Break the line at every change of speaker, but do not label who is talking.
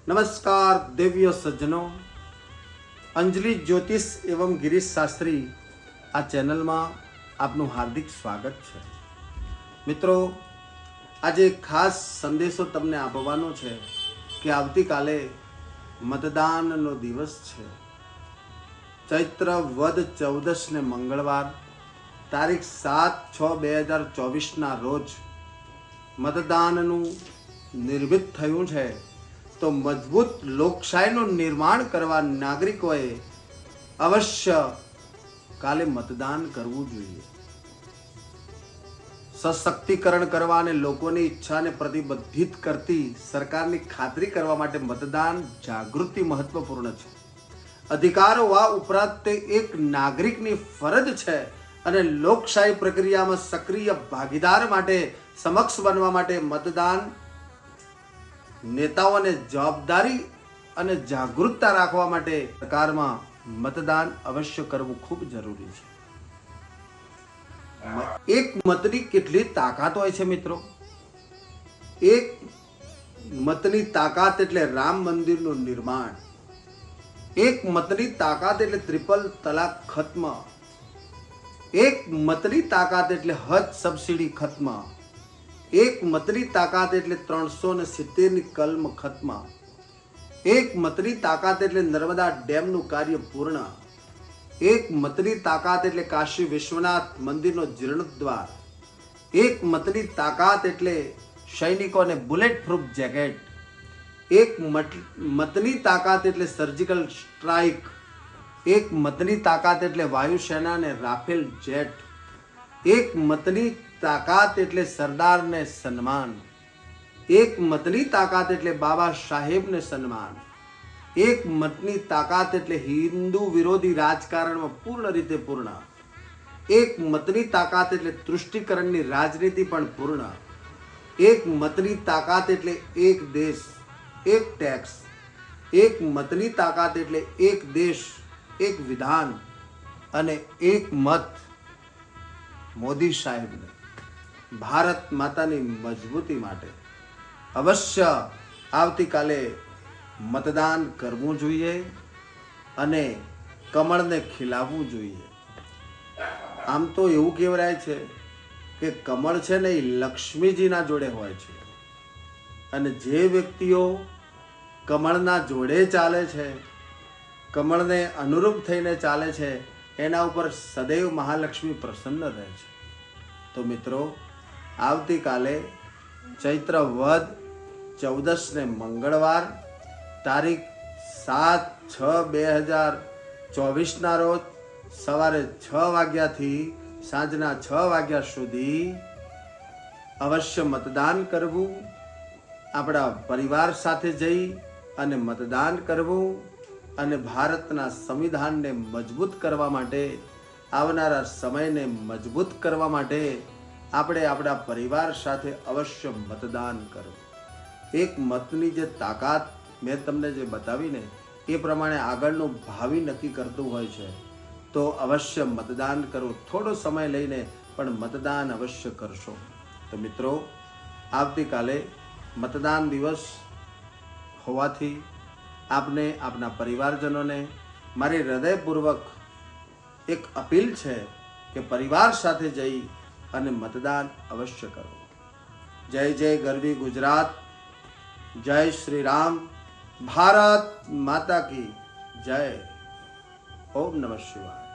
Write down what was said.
नमस्कार देव्य सज्जनों, अंजलि ज्योतिष एवं गिरीश शास्त्री आ चैनल में आपनु हार्दिक स्वागत है। मित्रों, आज एक खास संदेशो तमने आपवानो छे कि आवती काले मतदाननो दिवस छे। चैत्र वद 14 ने मंगलवार तारीख 7/6/2024 ना रोज मतदाननु निर्मित थयुं छे। तो मजबूत लोकशाहीનું निर्माण કરવા નાગરિકોએ અવશ્ય કાલે મતદાન કરવું જોઈએ। સશક્તિકરણ કરવા અને લોકોની ઈચ્છાને પ્રતિબદ્ધિત કરતી સરકારની ખાતરી કરવા માટે મતદાન જાગૃતિ મહત્વપૂર્ણ છે। અધિકારો આ ઉપરાંત તે એક નાગરિકની ફરજ છે અને લોકશાહી પ્રક્રિયામાં સક્રિય ભાગીદાર માટે સમક્ષ બનવા માટે મતદાન नेताओं जवाबदारी और जागरूकता राखवा माटे सरकार में मतदान अवश्य करवू खूब जरूरी है। एक मतनी केटली ताकत होय छे मित्रों। एक मतनी ताकत एटले राम मंदिर नु निर्माण, एक मतनी ताकत एटले ट्रिपल तलाक खत्म, एक मतनी ताकत एटले हज सब्सिडी खत्म, एक मतनी ताकत एटले 370 ની કલમ ખત્મ, एक मतनी ताकत एटले नर्मदा डेम નું કાર્ય પૂર્ણ, एक मतनी ताकत एटले काशी विश्वनाथ मंदिरનો જીર્ણોદ્ધાર, एक मतनी ताकत एटले સૈનિકોને બુલેટ પ્રૂફ જેકેટ, एक मतनी ताकत एटले સર્જિકલ સ્ટ્રાઇક, एक मतनी ताकत एटले वायुसेनाને રાફેલ જેટ, एक मतनी ताकत एटले सरदार ने सन्मान, एक मतनी ताकत एटले बाबा साहेब ने सन्मान, एक मतनी ताकत एटले हिंदू विरोधी राजकारण में पूर्ण रीते पूर्ण, एक मतनी ताकत एटले तुष्टिकरण की राजनीति पण पूर्ण, एक मतनी ताकत एटले एक देश एक टैक्स, एक मतनी ताकत एटले एक देश एक विधान अने एक मत मोदी साहेब ने भारत मातानी मजबूती माटे अवश्य आवती काले मतदान करवू जोईए अने कमळ ने खिलावू जोईए। आम तो एवुं कहेवाय छे के कमळ छे ने लक्ष्मीजी ना जोड़े होय छे अने जे व्यक्तिओ कमळना जोड़े चाले छे, कमळ ने अनुरूप थईने चाले छे, एना उपर सदैव महालक्ष्मी प्रसन्न रहे छे। तो मित्रों, आवती काले चैत्र वद 14 ने मंगलवार तारीख 7/6/2024 ना रोज सवारे 6 वाग्या थी सांजना 6 वाग्या सुधी अवश्य मतदान करवू। आपड़ा परिवार साथे जई अने मतदान करवू अने भारतना संविधान ने मजबूत करवा माटे, आवनारा समय ने मजबूत करवा माटे આપણે આપણા પરિવાર સાથે અવશ્ય મતદાન કરો। એક મતની જે તાકાત મેં તમને જે બતાવી ને એ પ્રમાણે આગળનું ભાવિ નક્કી કરતું હોય છે। તો અવશ્ય મતદાન કરો, થોડો સમય લઈને પણ મતદાન અવશ્ય કરશો। તો મિત્રો, આવતીકાલે મતદાન દિવસ હોવાથી આપને આપના પરિવારજનોને મારી હૃદયપૂર્વક એક અપીલ છે કે પરિવાર સાથે જઈ અને મતદાન અવશ્ય કરો। जय जय गरवी गुजरात, जय श्री राम, भारत माता की जय। ओम नमः शिवाय।